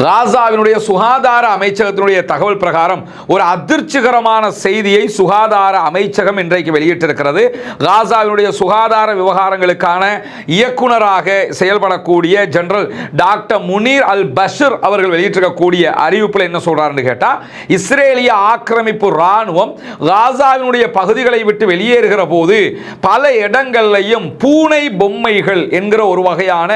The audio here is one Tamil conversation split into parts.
காசாவினுடைய சுகாதார அமைச்சகத்தினுடைய தகவல் பிரகாரம் ஒரு அதிர்ச்சிகரமான செய்தியை சுகாதார அமைச்சகம் இன்றைக்கு வெளியிட்டிருக்கிறது. காசாவினுடைய சுகாதார விவகாரங்களுக்கான இயக்குனராக செயல்படக்கூடிய ஜெனரல் டாக்டர் முனீர் அல் பஷீர் அவர்கள் வெளியிட்டிருக்கக்கூடிய அறிவிப்பில் என்ன சொல்றாருன்னு கேட்டா, இஸ்ரேலிய ஆக்கிரமிப்பு ராணுவம் காசாவினுடைய பகுதிகளை விட்டு வெளியேறுகிற போது பல இடங்களிலும் பூனை பொம்மைகள் என்கிற ஒரு வகையான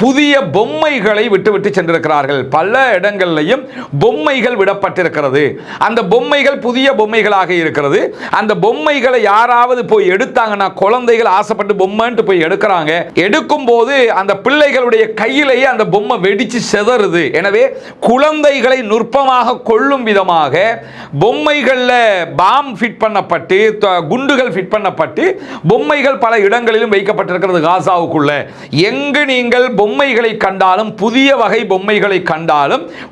புதிய பொம்மைகளை விட்டு சென்றிருக்கிறார்கள். பல இடங்களிலும் பொம்மைகள் விடப்பட்டிருக்கிறது. அந்த பொம்மைகள் புதிய பொம்மைகளாக இருக்கிறது. அந்த பொம்மைகளை யாராவது போய் எடுத்தாங்கன்னா, குழந்தைகள் ஆசைப்பட்டு பொம்மைன்ட்டு போய் எடுக்கிறாங்க. எடுக்கும் போது அந்த பிள்ளைகளுடைய கையிலேயே அந்த பொம்மை வெடிச்சு செதறுது. எனவே குழந்தைகளை நுட்பமாக கொள்ளும் விதமாக பொம்மைகள்ல பாம் ஃபிட் பண்ணப்பட்டு, குண்டுகள் ஃபிட் பண்ணப்பட்டு பொம்மைகள் பல இடங்களிலும் வைக்கப்பட்டிருக்கிறது. காசாவுக்குள்ள எங்கு நீங்கள் பொம்மைகளை கண்டாலும், புதிய வகை பொம்மைகளை கண்டாலும்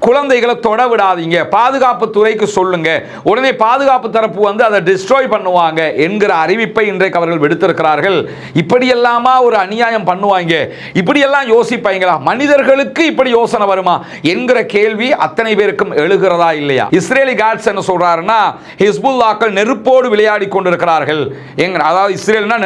குழந்தைகளை தொட விடாதீங்க, பாதுகாப்பு துறைக்கு சொல்லுங்க, உடனே பாதுகாப்பு தரப்பு வந்து அதை டிஸ்ட்ராய் பண்ணுவாங்க என்கிற அறிவிப்பை இன்றைக்கு அவர்கள் விடுத்திருக்கிறார்கள். இப்படியெல்லாமா ஒரு அநியாயம் பண்ணுவாங்க? இப்படியெல்லாம் யோசிப்பாங்களா? மனிதர்களுக்கு இப்படி யோசனை வருமா என்கிற கேள்வி அத்தனை பேருக்கும் எழுகிறதா இல்லையா? இஸ்ரேலி காட்ஸ் என்ன சொல்றாருன்னா, ஹிஸ்புல்லாக்கள் நெருப்போடு விளையாடி கொண்டிருக்கிறார்கள். அதாவது இஸ்ரேல்னா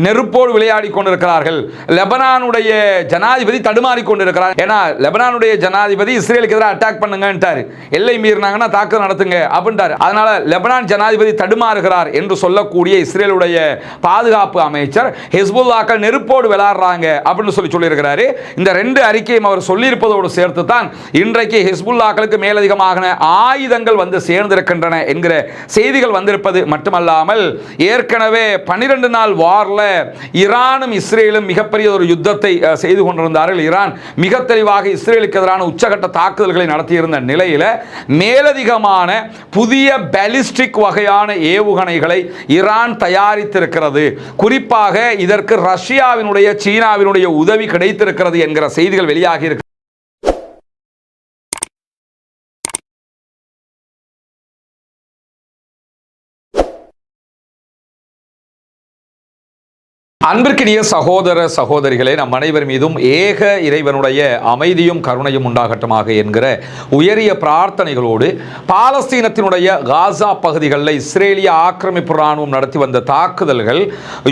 நெருப்போடு விளையாடி கொண்டிருக்கிறார்கள். லெபனானுடைய ஜனாதிபதி தடுமாறி கொண்டிருக்கிறார். ஏன்னா லெபனானுடைய ஜனாதிபதி இஸ்ரேலுக்கு எதிராக அட்டாக் பண்ணுங்கன்றாரு. எல்லை மீறினாங்கன்னா தாக்குதல் நடத்துங்க அப்படின்றாரு. அதனால லெபனான் ஜனாதிபதி தடுமாறுகிறார் என்று சொல்லக்கூடிய இஸ்ரேலுடைய பாதுகாப்பு அமைச்சர் ஹிஸ்புல்லாக்கள் நெருப்போடு விளையாடுறாங்க அப்படின்னு சொல்லியிருக்கிறாரு. இந்த ரெண்டு அறிக்கையும் அவர் சொல்லியிருப்பதோடு சேர்த்து தான் இன்றைக்கு ஹிஸ்புல்லாக்களுக்கு மேலதிகமாக ஆயுதங்கள் வந்து சேர்ந்திருக்கின்றன என்கிற செய்திகள் வந்திருப்பது மட்டுமல்லாமல், ஏற்கனவே 12 நாள் வார்ல ஈரானும் இஸ்ரேலும் மிகப்பெரிய ஒரு யுத்தத்தை செய்து கொண்டிருந்தார்கள். ஈரான் மிக தெளிவாக இஸ்ரேலுக்கு எதிரான உச்சகட்ட தாக்குதல்களை நடத்தியிருந்த நிலையில் மேலதிகமான புதிய பாலிஸ்டிக் வகையான ஏவுகணைகளை ஈரான் தயாரித்திருக்கிறது. குறிப்பாக இதற்கு ரஷ்யாவினுடைய, சீனாவினுடைய உதவி கிடைத்திருக்கிறது என்கிற செய்திகள் வெளியாகி இருக்கு. அன்பிற்கினிய சகோதர சகோதரிகளே, நம் அனைவர் மீதும் ஏக இறைவனுடைய அமைதியும் கருணையும் உண்டாகட்டுமாக என்கிற உயரிய பிரார்த்தனைகளோடு, பாலஸ்தீனத்தினுடைய காசா பகுதிகளில் இஸ்ரேலிய ஆக்கிரமிப்பு ராணுவம் நடத்தி வந்த தாக்குதல்கள்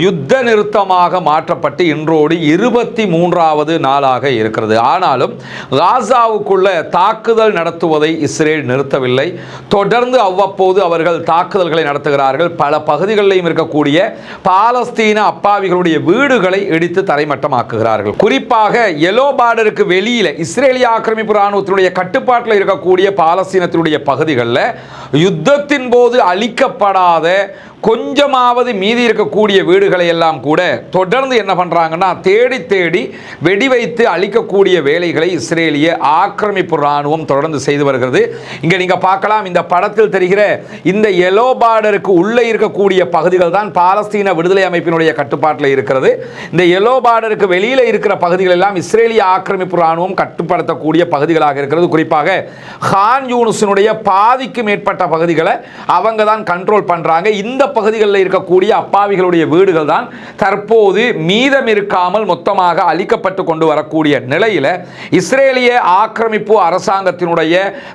யுத்த நிறுத்தமாக மாற்றப்பட்டு இன்றோடு 23வது நாளாக இருக்கிறது. ஆனாலும் காசாவுக்குள்ள தாக்குதல் நடத்துவதை இஸ்ரேல் நிறுத்தவில்லை. தொடர்ந்து அவ்வப்போது அவர்கள் தாக்குதல்களை நடத்துகிறார்கள். பல பகுதிகளிலும் இருக்கக்கூடிய பாலஸ்தீன அப்பாவிகள் வீடுகளை இடித்து தரைமட்டமாக்குகிறார்கள். குறிப்பாக எல்லோ பார்டருக்கு வெளியில இஸ்ரேலிய ஆக்கிரமிப்பு ராணுவத்தினுடைய கட்டுப்பாட்டில் இருக்கக்கூடிய பாலஸ்தீனத்தினுடைய பகுதிகளில் யுத்தத்தின் போது அழிக்கப்படாத கொஞ்சமாவது மீதி இருக்கக்கூடிய வீடுகளை எல்லாம் கூட தொடர்ந்து என்ன பண்றாங்கன்னா, தேடி வெடி வைத்து அழிக்கக்கூடிய வேலைகளை இஸ்ரேலிய ஆக்கிரமிப்பு ராணுவம் தொடர்ந்து செய்து வருகிறது. இங்க நீங்க பார்க்கலாம், இந்த படத்தில் தெரிகிற இந்த எல்லோ பார்டருக்கு உள்ளே இருக்கக்கூடிய பகுதிகள் தான் பாலஸ்தீன விடுதலை அமைப்பினுடைய கட்டுப்பாட்டில் இருக்கிறது. இந்த எல்லோ பார்டருக்கு வெளியில இருக்கிற பகுதிகள் எல்லாம் இஸ்ரேலிய ஆக்கிரமிப்பு ராணுவம் கட்டுப்படுத்தக்கூடிய பகுதிகளாக இருக்கிறது. குறிப்பாக கான் யூனிஸினுடைய பாதிக்கு மேற்பட்ட பகுதிகளை அவங்க தான் கண்ட்ரோல் பண்றாங்க. இந்த பகுதிகளில் இருக்கக்கூடிய அப்பாவிகளுடைய வீடுகள் தான் தற்போது மீதம் இருக்காமல் மொத்தமாக அழிக்கப்பட்டு கொண்டு வரக்கூடிய நிலையில் இஸ்ரேலிய ஆக்கிரமிப்பு அரசாங்கத்தினுடைய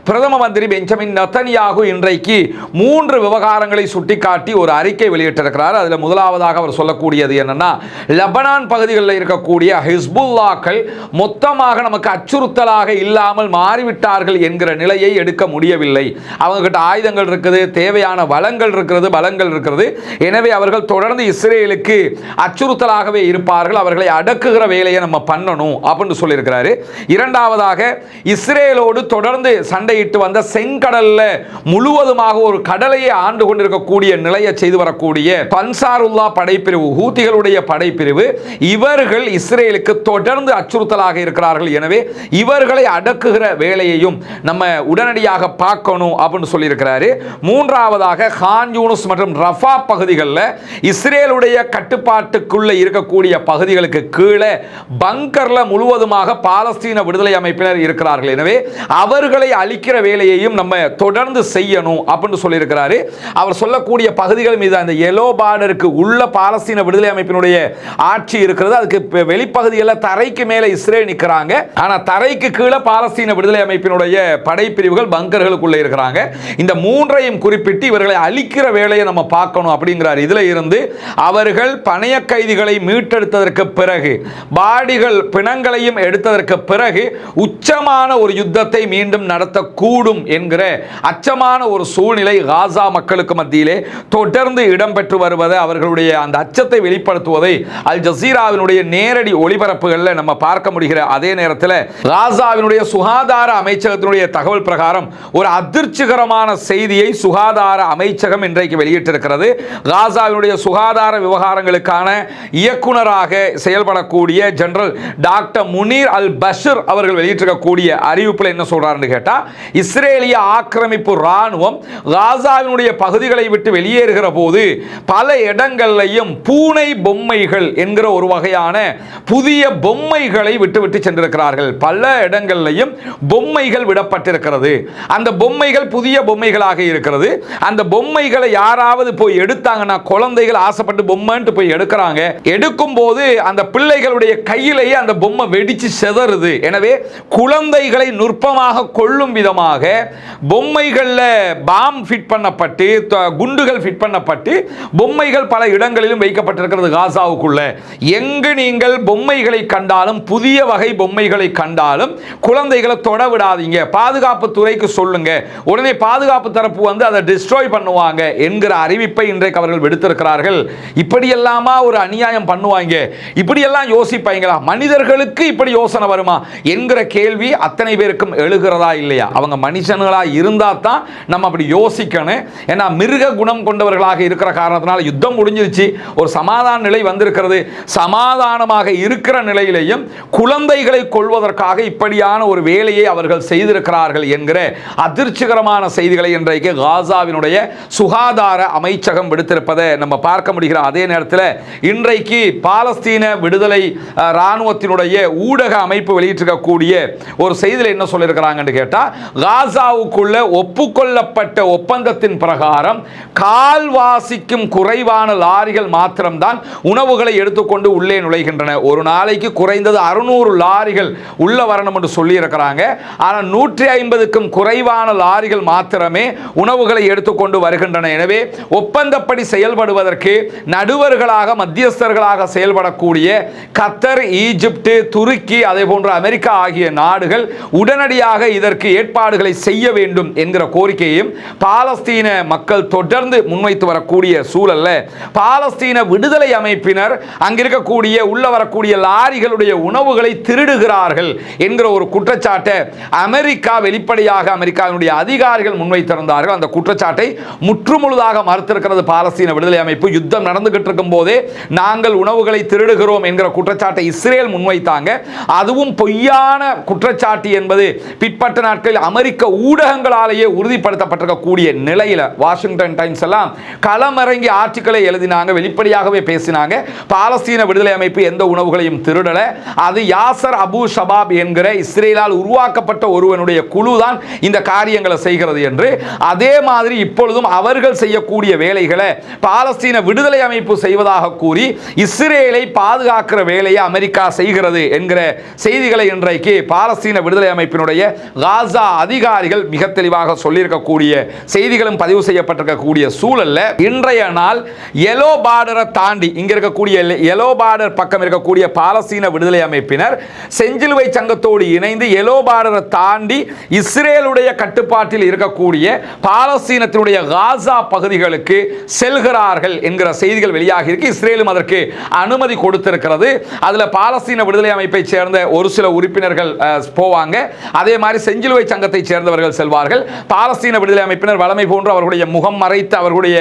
பிரதம மந்திரி பெஞ்சமின் நெதன்யாகு இன்றைக்கு 3 விவகாரங்களை சுட்டிக்காட்டி ஒரு அறிக்கை வெளியிட்டிருக்கிறார். அதில் முதலாவதாக அவர் சொல்லக்கூடியது என்னன்னா, லெபனான் பகுதிகளில் இருக்கக்கூடிய ஹிஸ்புல்லாக்கள் மொத்தமாக நமக்கு அச்சுறுத்தலாக இல்லாமல் மாறிவிட்டார்கள் என்கிற நிலையை எடுக்க முடியவில்லை. அவங்க கிட்ட ஆயுதங்கள் இருக்குது, தேவையான வளங்கள் இருக்கிறது. எனவே அவர்கள் தொடர்ந்து இஸ்ரேலுக்கு அச்சுறுத்தலாகவே இருப்பார்கள். அவர்களை அடக்குகிற வேலையை நம்ம பண்ணணும் அப்படின்னு சொல்லியிருக்கிறாரு. இரண்டாவதாக, இஸ்ரேலோடு தொடர்ந்து சண்டையிட்டு வந்த செங்கடல்ல முழுவதுமாக ஒரு கடலையை ஆண்டு கொண்டிருக்கக்கூடிய நிலையை செய்து வரக்கூடிய பன்சாருல்லா படைப்பிரிவு, ஹூத்திகளுடைய படைப்பிரிவு, இவர்கள் இஸ்ரேலுக்கு தொடர்ந்து அச்சுறுத்தலாக இருக்கிறார்கள். எனவே இவர்களை அடக்குகிற வேலையையும் நம்ம உடனடியாக பார்க்கணும் அப்படின்னு சொல்லியிருக்கிறாரு. மூன்றாவதாக, கான் யூனிஸ் மற்றும் ரஃபா பகுதிகளில் இஸ்ரேலுடைய கட்டுப்பாட்டுக்குள்ள இருக்கக்கூடிய பகுதிகளுக்கு கீழே பங்கர்ல முழுவதுமாக பாலஸ்தீன விடுதலை அமைப்பினர் இருக்கிறார்கள். எனவே அவர்களை அழிக்கிற வேலையையும் நம்ம தொடர்ந்து செய்யணும் அப்படின்னு சொல்லியிருக்கிறாரு. அவர் சொல்லக்கூடிய பகுதிகள் மீது அந்த எல்லோ பார்டருக்கு உள்ள பாலஸ்தீன விடுதலை அமைப்பினுடைய பாலஸ்தீனத்தினுடைய ஆட்சி இருக்கிறது. அதுக்கு வெளிப்பகுதியில் தரைக்கு மேலே இஸ்ரேல் நிற்கிறாங்க. ஆனால் தரைக்கு கீழே பாலஸ்தீன விடுதலை அமைப்பினுடைய படைப்பிரிவுகள் பங்கர்களுக்குள்ளே இருக்கிறாங்க. இந்த மூன்றையும் குறிப்பிட்டு இவர்களை அழிக்கிற வேலையை நம்ம பார்க்கணும் அப்படிங்கிறார். இதில் இருந்து அவர்கள் பணைய கைதிகளை மீட்டெடுத்ததற்கு பிறகு, பாடிகள் பிணங்களையும் எடுத்ததற்கு பிறகு உச்சமான ஒரு யுத்தத்தை மீண்டும் நடத்தக்கூடும் என்கிற அச்சமான ஒரு சூழ்நிலை காசா மக்களுக்கு மத்தியிலே தொடர்ந்து இடம்பெற்று வருவதை, அவர்களுடைய அந்த அச்சத்தை வெளிப்படுத்துவதை அல் ஜசீராவினுடைய நேரடி ஒளிபரப்புகளில் நம்ம பார்க்க முடிகிற அதே நேரத்தில் காசாவினுடைய சுகாதார அமைச்சகத்தினுடைய தகவல் பிரகாரம் ஒரு அதிர்ச்சிகரமான செய்தியை சுகாதார அமைச்சகம் இன்றைக்கு வெளியிட்டிருக்கிறது. காசாவினுடைய சுகாதார விவகாரங்களுக்கான இயக்குனராக செயல்படக்கூடிய ஜெனரல் டாக்டர் முனீர் அல் பஷீர் அவர்கள் வெளியிட்டிருக்கக்கூடிய அறிவிப்பில் என்ன சொல்றாருன்னு கேட்டா, இஸ்ரேலிய ஆக்கிரமிப்பு ராணுவம் காசாவினுடைய பகுதிகளை விட்டு வெளியேறுகிற போது பல இடங்களிலும் பூனை பொம்மைகள் என்கிற ஒரு வகையான புதிய பொம்மைகளை விட்டு சென்றிருக்கிறார்கள். பல இடங்களிலும் பொம்மைகள் விடப்பட்டிருக்கிறது. அந்த பொம்மைகள் புதிய பொம்மைகளாக இருக்கிறது. அந்த பொம்மைகளை யாராவது போய் எடுத்தாங்கன்னா, குழந்தைகள் ஆசைப்பட்டு பொம்மைன்னு போய் எடுக்கிறாங்க. எடுக்கும் போது அந்த பிள்ளைகளுடைய கையிலேயே அந்த பொம்மை வெடிச்சு செதறுது. எனவே குழந்தைகளை நுட்பமாக கொள்ளும் விதமாக பொம்மைகள்ல பாம் ஃபிட் பண்ணப்பட்டு, குண்டுகள் ஃபிட் பண்ணப்பட்டு பொம்மைகள் பல இடங்களிலும் வைக்கப்பட்டிருக்கிறது காசாவுக்குள்ள. எங்கு நீங்கள் பொம்மைகளை கண்டாலும், புதிய வகை பொம்மைகளை கண்டாலும் குழந்தைகளை தொட விடாதீங்க, பாதுகாப்பு துறைக்கு சொல்லுங்க, உடனே பாதுகாப்பு தரப்பு வந்து அதை டிஸ்ட்ராய் பண்ணுவாங்க என்கிற அறிவிப்பை இன்றைக்கு அவர்கள் விடுத்திருக்கிறார்கள். இப்படியெல்லாமா ஒரு அநியாயம் பண்ணுவாங்க? இப்படியெல்லாம் யோசிப்பாங்களா? மனிதர்களுக்கு இப்படி யோசனை வருமா என்கிற கேள்வி அத்தனை பேருக்கும் எழுகிறதா இல்லையா? அவங்க மனுஷங்களா இருந்தா தான் நம்ம அப்படி யோசிக்கணும். ஏன்னா மிருக குணம் கொண்டவர்களாக இருக்கிற காரணத்தினால யுத்தம் முடிஞ்சிருச்சு, ஒரு சமாதான நிலை வந்திருக்கிறது. சமாதானமாக இருக்கிற நிலையிலேயும் குழந்தைகளை கொள்வதற்காக இப்படியான ஒரு வேலையை அவர்கள் செய்திருக்கிறார்கள் என்கிற அதிர்ச்சிகரமான செய்திகளை இன்றைக்கு காசாவினுடைய சுகாதார அமைச்சகம் விடுத்திருப்பதை நம்ம பார்க்க முடிகிற அதே நேரத்தில் இன்றைக்கு பாலஸ்தீன விடுதலை இராணுவத்தினுடைய ஊடக அமைப்பு வெளியிட்டிருக்கக்கூடிய ஒரு செய்தியில் என்ன சொல்லியிருக்கிறாங்கன்னு கேட்டால், காசாவுக்குள்ள ஒப்புக்கொள்ளப்பட்ட ஒப்பந்தத்தின் பிரகாரம் கால்வாசிக்கும் குறைவான லாரிகள் மாத்திரம்தான் உணவுகளை எடுத்துக்கொண்டு உள்ளே நுழைகின்றன. ஒரு நாளைக்கு குறைந்தது 600 லாரிகள் உள்ள வரணும் என்று சொல்லி இருக்கிறாங்க. ஆனால் 150க்கும் குறைவான லாரிகள் மாத்திரமே உணவுகளை எடுத்துக்கொண்டு வருகின்றன. எனவே ஒப்பந்தப்படி செயல்படுவதற்கு நடுவர்களாக, மத்தியஸ்தர்களாக செயல்படக்கூடிய கத்தர், ஈஜிப்ட், துருக்கி, அதே போன்ற அமெரிக்கா ஆகிய நாடுகள் உடனடியாக இதற்கு ஏற்பாடுகளை செய்ய வேண்டும் என்கிற கோரிக்கையும் பாலஸ்தீன மக்கள் தொடர்ந்து முன்வைத்து வரக்கூடிய சூழல்ல, பாலஸ்தீன விடுதலை அமைப்பினர் அங்கிருக்கக்கூடிய உள்ள வரக்கூடிய லாரிகளுடைய உணவுகளை திருடுகிறார்கள் என்கிற ஒரு குற்றச்சாட்டை அமெரிக்கா வெளிப்படையாக அமெரிக்காவினுடைய அதிகாரிகள் முன்வைத்திருந்தார்கள். அந்த குற்றச்சாட்டை முற்றுமுழுதாக மறுத்திருக்கிறது பாலஸ்தீன விடுதலை அமைப்பு. யுத்தம் நடந்துகிட்டு இருக்கும் போதே நாங்கள் உணவுகளை திருடுகிறோம் என்கிற குற்றச்சாட்டை இஸ்ரேல் முன்வைத்தாங்க. அதுவும் பொய்யான குற்றச்சாட்டு என்பது பிற்பட்ட நாட்களில் அமெரிக்க ஊடகங்களாலேயே உறுதிப்படுத்தப்பட்டிருக்கக்கூடிய நிலையில் வாஷிங்டன் டைம்ஸ் எல்லாம் களமிறங்கி ஆர்டிக்கலை எழுதினாங்க, வெளிப்படையாகவே பேசினாங்க. பாலஸ்தீன விடுதலை அமைப்பு எந்த உணவுகளையும் திருடல, அது யாசர் அபு ஷபாப் என்கிற இஸ்ரேலால் உருவாக்கப்பட்ட ஒருவனுடைய குழு தான் இந்த காரியங்களை செய்கிறது என்று. அதே மாதிரி இப்பொழுதும் அவர்கள் செய்யக்கூடிய வேலைகளை பாலஸ்தீன விடுதலை அமைப்பு செய்வதாக கூறி இஸ்ரேலை பாதுகாக்கிற வேலையை அமெரிக்கா செய்கிறது என்கிற செய்திகளை இன்றைக்கு பாலஸ்தீன விடுதலை அமைப்பினுடைய காசா அதிகாரிகள் மிக தெளிவாக சொல்லியிருக்கக்கூடிய செய்திகளும் பதிவு செய்யப்பட்டிருக்கக்கூடிய சூழல்ல இன்றைய நாள் எல்லோ பார்டரை தாண்டி இங்க இருக்கக்கூடிய எல்லோ பார்டர் பக்கம் இருக்கக்கூடிய பாலஸ்தீன விடுதலை அமைப்பினர் செஞ்சிலுவை சங்கத்தோடு இணைந்து எல்லோ பார்டரை தாண்டி இஸ்ரேலுடைய கட்டுப்பாட்டில் இருக்கக்கூடிய பாலஸ்தீனத்தினுடைய காசா பகுதிகளுக்கு செல்கிறார்கள் என்கிற செய்திகள் வெளியாகி இருக்கு. இஸ்ரேலும் அதற்கு அனுமதி கொடுத்திருக்கிறது. அதுல பாலஸ்தீன விடுதலை அமைப்பை சேர்ந்த ஒரு சில உறுப்பினர்கள் போவாங்க. அதே மாதிரி செஞ்சிலுவை சங்கத்தை சேர்ந்தவர்கள் செல்வார்கள். பாலஸ்தீன விடுதலை அமைப்பினர் வளமை போன்று அவர்களுடைய முகம் மறைத்து அவர்களுடைய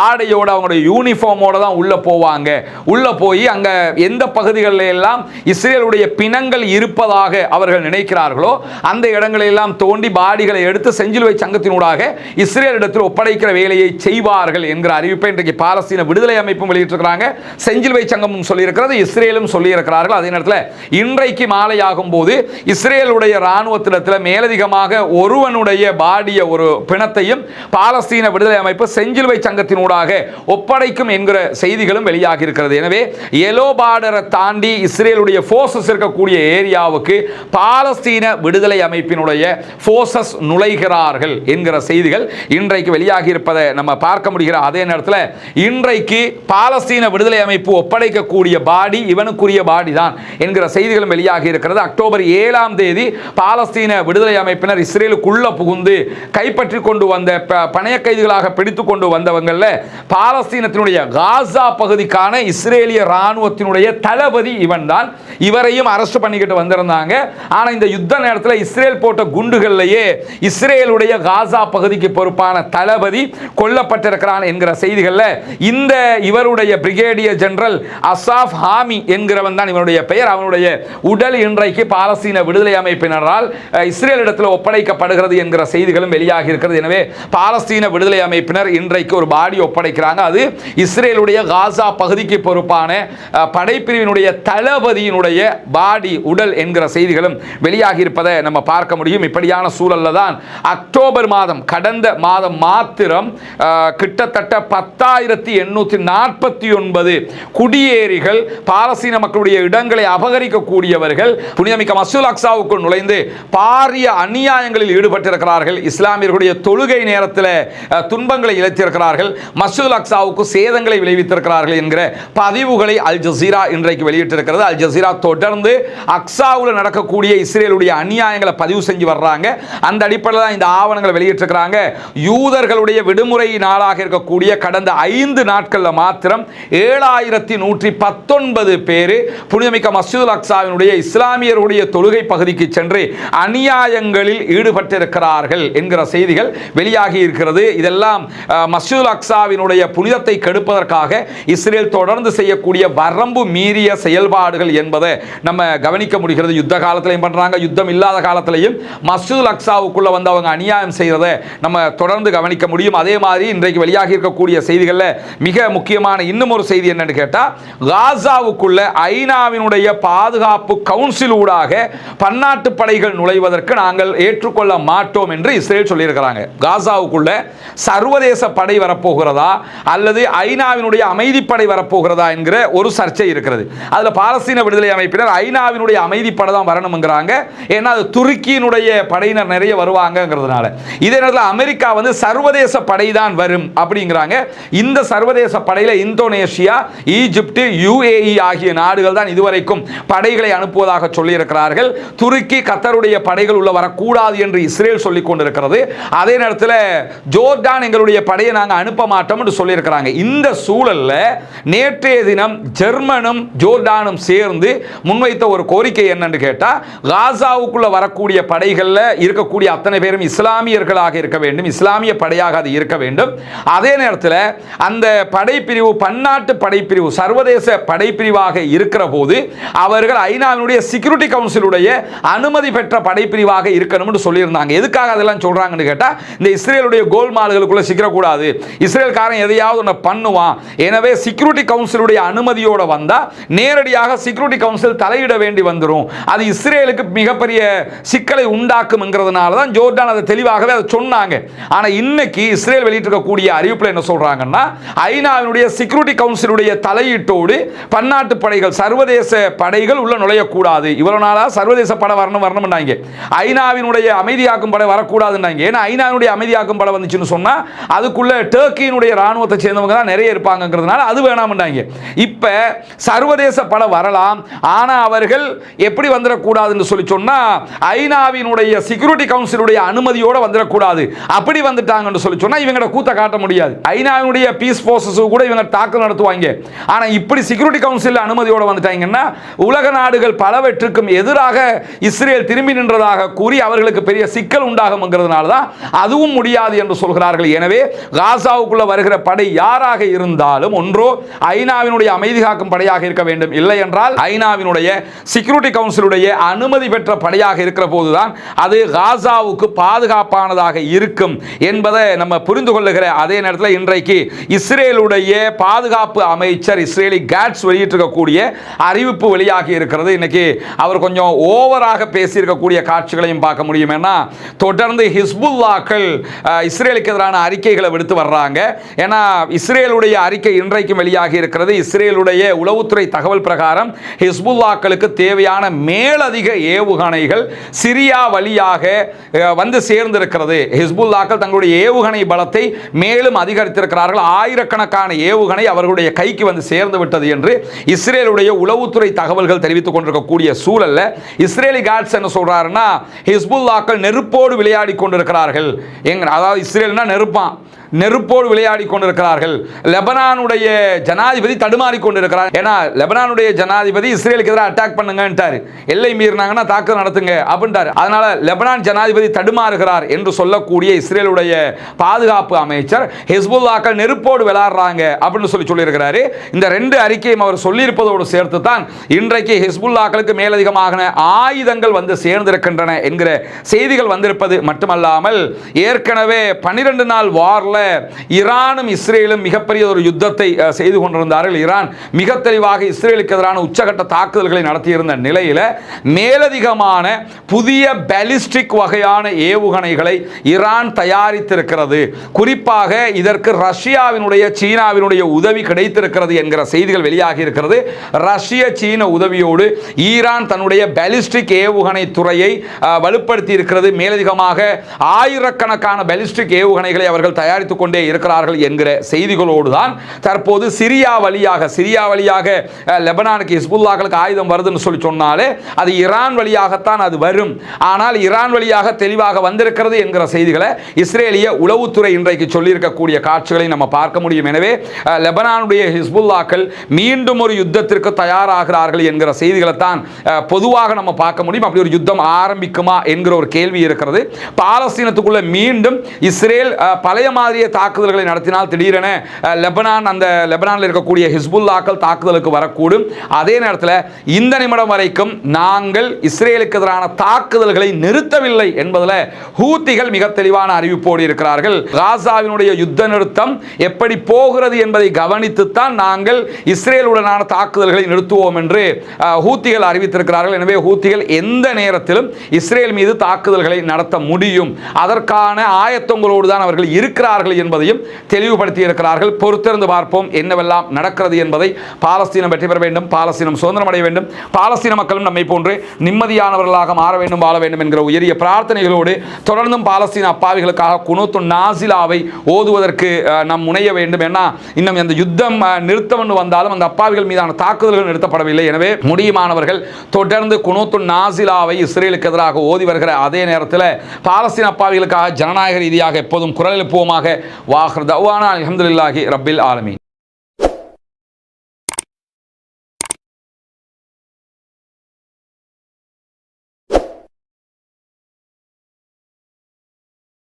ஆடையோடு அவங்களுடைய யூனிஃபார்மோட தான் உள்ள போவாங்க. உள்ள போய் அங்க எந்த பகுதிகளில் எல்லாம் இஸ்ரேலுடைய பிணங்கள் இருப்பதாக அவர்கள் நினைக்கிறார்களோ அந்த இடங்களில் எல்லாம் தோண்டி பாடிகளை எடுத்து செஞ்சிலுவை சங்கத்தினூடாக இஸ்ரேலிடத்தில் ஒப்படைக்கிற வேலையை செய்வார்கள் என்கிற அறிவிப்பை இன்றைக்கு பாலஸ்தீன விடுதலை அமைப்பும் வெளியிட்டிருக்கிறாங்க. செஞ்சிலுவை சங்கமும் சொல்லியிருக்கிறது, இஸ்ரேலும் சொல்லியிருக்கிறார்கள். அதே நேரத்தில் இன்றைக்கு மாலையாகும் போது இஸ்ரேலுடைய இராணுவத்திடத்தில் மேலதிகமாக ஒருவனுடைய பாடிய ஒரு பிணத்தையும் பாலஸ்தீன விடுதலை அமைப்பு செஞ்சிலுவை சங்கத்தினூடாக ஒப்படைக்கும் என்கிற செய்திகளும் வெளியாகி இருக்கிறது. எனவே எல்லோ பார்டரை தாண்டி இஸ்ரேலுடைய போர்சஸ் இருக்கக்கூடிய ஏரியாவுக்கு பாலஸ்தீன விடுதலை அமைப்பினுடைய போர்சஸ் நுழைகிறார்கள் என்கிற செய்திகள் இன்றைக்கு வெளியாகி இருப்பதை நம்ம பார்க்க முடிகிற அதே நேரத்தில் இன்றைக்கு பாலஸ்தீன விடுதலை அமைப்பு ஒப்படைக்கக்கூடிய பாடி இவனுக்குரிய பாடி தான் என்கிற செய்திகளும் வெளியாகி இருக்கிறது. அக்டோபர் 7ஆம் தேதி பாலஸ்தீன விடுதலை அமைப்பினர் இஸ்ரேலுக்குள்ள புகுந்து கைப்பற்றி கொண்டு வந்த பணைய கைதிகளாக பிடித்துக் கொண்டு வந்தவங்கள பாலஸ்தீனத்தினுடைய காசா பகுதிக்கான இஸ்ரேலிய ராணுவத்தினுடைய தளபதி இவன் தான். இவரையும் அரெஸ்ட் பண்ணிக்கிட்டு வந்திருந்தாங்க. ஆனா இந்த யுத்த நேரத்தில் இஸ்ரேல் போட்ட குண்டுகள்லேயே இஸ்ரேலுடைய காசா பகுதிக்கு பொறுப்பான தளபதி கொல்லப்பட்டிருக்கிறான் என்கிற செய்திகள்ல இந்த இவருடைய பிரிகேடியர் ஜெனரல் அசாஃப் ஹாமி என்கிறவன் தான் இவருடைய பெயர். அவனுடைய உடல் இன்றைக்கு பாலஸ்தீன விடுதலை அமைப்பினரால் இஸ்ரேலிடத்தில் ஒப்படைக்கப்படுகிறது என்கிற செய்திகளும் வெளியாகி இருக்கிறது. எனவே பாலஸ்தீன விடுதலை அமைப்பினர் இன்றைக்கு ஒரு பாடி ஒப்படைக்கிறாங்க. அது இஸ்ரேலுடைய காசா பகுதிக்கு பொறுப்பான படைப்பிரிவினுடைய தளபதியினுடைய பாடி உடல் என்கிற செய்திகளும் வெளியாகி இருப்பதை நம்ம பார்க்க முடியும். இப்படியான சூழல்ல தான் அக்டோபர் மாதம் கடந்த மாதம் மாத்திரம் கிட்டத்தட்ட 10,849 குடியேறிகள் பாலஸ்தீன மக்களுடைய இடங்களை அபகரிக்கக்கூடியவர்கள் புனிதமிக்க மஸ்ஜிதுல் அக்ஸாவுக்குள் நுழைந்து பாரிய அநியாயங்களில் ஈடுபட்டிருக்கிறார்கள். இஸ்லாமியர்களுடைய தொழுகை நேரத்தில் துன்பங்களை இழைத்திருக்கிறார்கள். மஸ்ஜிதுல் அக்ஸாவுக்கு சேதங்களை விளைவித்திருக்கிறார்கள் என்கிற பதிவுகளை அல் ஜசீரா இன்றைக்கு வெளியிட்டிருக்கிறது. அல் ஜசீரா தொடர்ந்து அக்ஸாவில் நடக்கக்கூடிய இஸ்ரேலுடைய அநியாயங்களை பதிவு செஞ்சு வர்றாங்க. அந்த அடிப்படையில் தான் இந்த ஆவணங்களை வெளியிட்டிருக்கிறாங்க. யூதர்களுடைய விடுமுறை நாளாக இருக்கக்கூடிய கடந்த 5 நாட்களில் மாத்திரம் 7,119 பேர் புனிதமிக்க மஸ்ஜிதுல் அக்ஸாவினுடைய இஸ்லாமியருடைய தொழுகை பகுதிக்கு சென்று அநியாயங்களில் ஈடுபட்டிருக்கிறார்கள் என்கிற செய்திகள் வெளியாகி இருக்கிறது. இதெல்லாம் மஸ்ஜிதுல் அக்ஸாவினுடைய புனிதத்தை கெடுப்பதற்காக இஸ்ரேல் தொடர்ந்து செய்யக்கூடிய வரம்பு மீறிய செயல்பாடுகள் என்பதை நம்ம கவனிக்க முடிகிறது. யுத்த காலத்திலையும் பண்றாங்க, யுத்தம் இல்லாத காலத்திலையும் மஸ்ஜிதுல் அக்ஸாவுக்குள்ள வந்து அவங்க அநியாயம் செய்யறதை நம்ம தொடர்ந்து கவனிக்க முடியும். அதே மாதிரி இன்றைக்கு வெளியாகி இருக்கக்கூடிய செய்திகள்ல மிக முக்கியமான இன்னும் ஒரு செய்தி என்னன்னு கேட்டா, காசாவுக்குள்ள ஐநாவினுடைய பாதுகாப்பு கவுன்சில் ஊடாக பன்னாட்டு படைகள் நுழைவதற்கு நாங்கள் ஏற்றுக்கொள்ள மாட்டோம் என்று இஸ்ரேல் சொல்லியிருக்கிறாங்க. காசாவுக்குள்ள சர்வதேச படை வரப்போகிறதா அல்லது ஐநாவினுடைய அமைதிப்படை வரப்போகிறதா என்கிற ஒரு சர்ச்சை இருக்கிறது. அதுல பாலஸ்தீன விடுதலை அமைப்பினர் ஐநாவினுடைய அமைதிப்படை தான் வரணும்ங்கிறாங்க. ஏன்னா அது துருக்கியினுடைய படையினர் நிறைய வருவாங்கங்கிறதுனால. இதே நேரத்தில் அமெரிக்கா வந்து சர்வதேச படை தான் வரும் அப்படிங்கிறாங்க. இந்த சர்வதேச படையில இந்தோனேஷியா, ஈஜிப்ட், UAE ஆகிய நாடுகள் தான் இதுவரைக்கும் படைகளை அனுப்புவதாக சொல்லியிருக்கிறார்கள். துருக்கி, கத்தருடைய படைகள் உள்ள வரக்கூடாது என்று இஸ்ரேல் சொல்லிக் கொண்டிருக்கிறது. அதே நேரத்தில் ஜோர்டான் எங்களுடைய படையை நாங்கள் அனுப்ப மாட்டோம் என்று சொல்லியிருக்கிறாங்க. இந்த சூழல்ல நேற்றைய தினம் ஜெர்மனும் ஜோர்டானும் சேர்ந்து முன்வைத்த ஒரு கோரிக்கை என்னன்னு கேட்டா, காசாவுக்குள்ள வரக்கூடிய படைகள்ல இருக்கக்கூடிய அத்தனை பேரும் இஸ்லாமியர்களாக இருக்க வேண்டும், இஸ்லாமிய படையாக அது இருக்க வேண்டும். அதே நேரத்தில் அந்த படைப்பிரிவு பன்னாட்டு படைப்பிரிவு சர்வதேச படைப்பிரிவாக இருக்கிற போது அவர்கள் ஐநாவினுடைய செக்யூரிட்டி கவுன்சிலுடைய அனுமதி பெற்ற படைப்பிரிவாக இருக்கணும்னு சொல்லியிருந்தாங்க. எதுக்காக அதெல்லாம் சொல்றாங்கன்னு கேட்டா, இந்த இஸ்ரேலுடைய கோல்மால்களுக்குள்ள சிக்கக்கூடாது, இஸ்ரேல்காரன் எதையாவது ஒன்று பண்ணுவான், எனவே செக்யூரிட்டி கவுன்சிலுடைய அனுமதியோட வந்தா நேரடியாக செக்யூரிட்டி கவுன்சில் தலையிட வேண்டி வந்துடும், அது இஸ்ரேலுக்கு மிகப்பெரிய சிக்கலை உண்டாக்கும்ங்கிறதுனால தான் ஜோர்டான் அதை தெளிவாகவே அதை சொன்னாங்க. ஆனா இன்னைக்கு இஸ்ரேல் வெளியிட்டிருக்கக்கூடிய அறிவிப்பில் என்ன சொல்றாங்கன்னா, ஐநாவினுடைய செக்யூரிட்டி கவுன்சிலுடைய தலையீட்டோடு பன்னாட்டு படைகள் சர்வதேச படைகள் உள்ள நுழையக்கூடாது. இவ்வளவு நாளா சர்வதேச படை வரணும்னாங்க, ஐநாவினுடைய அமைதியாக்கும் படை வரக்கூடாதுன்னாங்க. ஏன்னா ஐநாவினுடைய அமைதியாக்கும் படை வந்துச்சுன்னு சொன்னா அதுக்குள்ள டர்க்கியினுடைய ராணுவத்தை சேர்ந்தவங்க தான் நிறைய இருப்பாங்கிறதுனால அது வேணாம்னாங்க. இப்ப சர்வதேச படை வரலாம், ஆனா அவர்கள் எப்படி வந்துடக்கூடாதுன்னு சொல்லி சொன்னா ஐநாவினுடைய செக்யூரிட்டி கவுன்சிலுடைய அனுமதியோட வந்துடக்கூடாது. அப்படி வந்துட்டாங்கன்னு சொல்லி சொன்னா இவங்களோட கூத்த காட்ட முடியாது. ஐநாவினுடைய பீஸ் போர்சஸ் கூட இவங்க தாக்குதல் நடத்துவாங்க. ஆனா இப்படி செக்யூரிட்டி கவுன்சில் அனுமதியோட வந்துட்டாங்கன்னா உலக நாடுகள் பலவற்றுக்கும் எதிராக இஸ்ரேல் திரும்பி நின்றதாக கூறி அவர்களுக்கு பெரிய சிக்கல் உண்டாகும்ங்கிறதுனால தான் அதுவும் முடியாது என்று சொல்கிறார்கள். எனவே காசாவுக்குள்ள வருகிற படை யாராக இருந்தாலும் ஒன்றோ ஐநாவினுடைய அமைதி காக்கும் படையாக இருக்க வேண்டும், இல்லை என்றால் ஐநாவினுடைய செக்யூரிட்டி கவுன்சிலுடைய அனுமதி பெற்ற படையாக இருக்கிற போதுதான் அது காசாவுக்கு பாதுகாப்பானதாக இருக்கும் என்பதை நம்ம புரிந்து கொள்ளுகிற அதே நேரத்தில் இன்றைக்கு இஸ்ரேலுடைய பாதுகாப்பு அமைச்சர் இஸ்ரேலி கேட்ஸ் வெளியிட்டிருக்கக்கூடிய அறிவிப்பு வெளியாகி இருக்கிறது. இன்னைக்கு அவர் கொஞ்சம் ஓவராக பேசியிருக்கக்கூடிய காட்சிகளையும் பார்க்க முடியும். ஏன்னா தொடர்ந்து ஹிஸ்புல்லாக்கள் இஸ்ரேலுக்கு எதிரான அறிக்கைகளை விடுத்து வர்றாங்க. ஏன்னா இஸ்ரேலுடைய அறிக்கை இன்றைக்கும் வெளியாகி வெளியாகி இருக்கிறது. இஸ்ரேலுடைய உளவுத்துறை தகவல் பிரகாரம் ஹிஸ்புல்லாக்களுக்கு தேவையான மேலதிக ஏவுகணைகள் சிரியா வழியாக வந்து சேர்ந்திருக்கிறது. ஹிஸ்புல்லாக்கள் தங்களுடைய ஏவுகணை பலத்தை மேலும் அதிகரித்திருக்கிறார்கள். ஆயிரக்கணக்கான ஏவுகணை அவர்களுடைய கைக்கு வந்து சேர்ந்து விட்டது என்று இஸ்ரேலுடைய உளவுத்துறை தகவல்கள் தெரிவித்துக் கொண்டிருக்கக்கூடிய சூழல்ல இஸ்ரேலி காட்ஸ் என்ன சொல்றாருன்னா, ஹிஸ்புல்லாக்கள் நெருப்போடு விளையாடி கொண்டிருக்கிறார்கள். அதாவது இஸ்ரேல்னா நெருப்போடு விளையாடி கொண்டிருக்கிறார்கள். லெபனானுடைய ஜனாதிபதி தடுமாறி கொண்டிருக்கிறார். ஏன்னா லெபனானுடைய ஜனாதிபதி இஸ்ரேலுக்கு எதிராக அட்டாக் பண்ணுங்கன்றாரு. எல்லை மீறினாங்கன்னா தாக்குதல் நடத்துங்க அப்படின்றாரு. அதனால லெபனான் ஜனாதிபதி தடுமாறுகிறார் என்று சொல்லக்கூடிய இஸ்ரேலுடைய பாதுகாப்பு அமைச்சர் ஹிஸ்புல்லாக்கள் நெருப்போடு விளையாடுறாங்க அப்படின்னு சொல்லியிருக்கிறாரு. இந்த ரெண்டு அறிக்கையும் அவர் சொல்லியிருப்பதோடு சேர்த்து தான் இன்றைக்கு ஹிஸ்புல்லாக்களுக்கு மேலதிகமாக ஆயுதங்கள் வந்து சேர்ந்திருக்கின்றன என்கிற செய்திகள் வந்திருப்பது மட்டுமல்லாமல் ஏற்கனவே 12 நாள் வார்ல ஈரானும் இஸ்ரேலும் மிகப்பெரிய ஒரு யுத்தத்தை செய்து கொண்டிருந்தார்கள். ஈரான் மிக தெளிவாக இஸ்ரேலுக்கு எதிரான உச்சகட்ட தாக்குதல்களை நடத்தியிருந்த நிலையில் மேலதிகமான புதிய பாலிஸ்டிக் வகையான ஏவுகணைகளை ஈரான் தயாரித்திருக்கிறது. குறிப்பாக இதற்கு ரஷ்யாவினுடைய சீனாவினுடைய உதவி கிடைத்திருக்கிறது என்கிற செய்திகள் வெளியாகி இருக்கிறது. ரஷ்ய சீன உதவியோடு ஈரான் தன்னுடைய பாலிஸ்டிக் ஏவுகணை துறையை வலுப்படுத்தி இருக்கிறது. மேலதிகமாக ஆயிரக்கணக்கான பாலிஸ்டிக் ஏவுகணைகளை அவர்கள் தயாரித்துக் கொண்டே இருக்கிறார்கள் என்கிற செய்திகளோடு தான் தற்போது சிரியா வழியாக லெபனானுக்கு ஹிஸ்புல்லாக்களுக்கு ஆயுதம் வருதுன்னு சொல்லி சொன்னாலே அது ஈரான் வழியாகத்தான் அது வரும். ஆனால் ஈரான் வழியாக தெளிவாக வந்திருக்கிறது என்கிற செய்திகளை இஸ்ரேலிய உளவுத்துறை இன்றைக்கு சொல்லியிருக்கக்கூடிய காட்சிகளை நம்ம பார்க்க முடியும். எனவே லெபனானுடைய ஹிஸ்புல்லாக்கள் மீண்டும் ஒரு யுத்தத்திற்கு தயாராகிறார்கள் என்கிற செய்திகளை தான் பொதுவாக நம்ம பார்க்க முடியும். அப்படி ஒரு யுத்தம் ஆரம்பிக்குமா என்கிற ஒரு கேள்வி இருக்கிறது. பாலஸ்தீனத்துக்குள்ள மீண்டும் இஸ்ரேல் பழைய மாதிரியே தாக்குதல்களை நடத்தினால் திடீரென லெபனானில் இருக்கக்கூடிய ஹிஸ்புல்லாக்கள் தாக்குதலுக்கு வரக்கூடும். அதே நேரத்தில் இந்த நிமிடம் வரைக்கும் நாங்கள் இஸ்ரேலுக்கு எதிரான தாக்குதல்களை நிறுத்தவில்லை என்பதில் ஹூத்திகள் மிக தெளிவான அறிவிப்போடு இருக்கிறார்கள். காசாவினுடைய யுத்த நிறுத்தம் எப்படி போகிறது என்பதை கவனித்துத்தான் நாங்கள் இஸ்ரேலுடனான தாக்குதல்களை நிறுத்துவோம் என்று ஹூத்திகள் அறிவித்திருக்கிறார்கள். எனவே ஹூத்திகள் எந்த நேரத்திலும் இஸ்ரேல் மீது தாக்குதல்களை நடத்த முடியும். அதற்கான ஆயத்தங்களோடு தான் அவர்கள் இருக்கிறார்கள் என்பதையும் தெளிவுபடுத்தி இருக்கிறார்கள். பொறுத்திருந்து பார்ப்போம் என்னவெல்லாம் நடக்கிறது என்பதை. பாலஸ்தீனம் வெற்றி பெற வேண்டும், பாலஸ்தீனம் சுதந்திரம் அடைய வேண்டும், பாலஸ்தீன மக்களும் நம்மை போன்று நிம்மதியானவர்களாக மாற வேண்டும், வாழ வேண்டும் என்கிற உயரிய பிரார்த்தனைகளோடு தொடர்ந்தும் பாலஸ்தீன அப்பாவிகளுக்காக குனூத்து நாசிலாவை ஓதுவதற்கு நாம் முனைய வேண்டும். ஏன்னா இன்னும் அந்த யுத்தம் நிறுத்தம் வந்தாலும் அந்த அப்பாவிகள் மீதான தாக்குதல்கள் நிறுத்தப்படவில்லை. எனவே முடியுமானவர்கள் தொடர்ந்து குனூத்து நாசிலாவை இஸ்ரேலுக்கு எதிராக ஓதி வருகிற அதே நேரத்தில் பாலஸ்தீன அப்பாவிகளுக்காக ஜனநாயக ரீதியாக எப்போதும் குரல் எழுப்புவோமாக. வாஹிர் தஅவானா அல்ஹம்துலில்லாஹி ரப்பில் ஆலமீன்.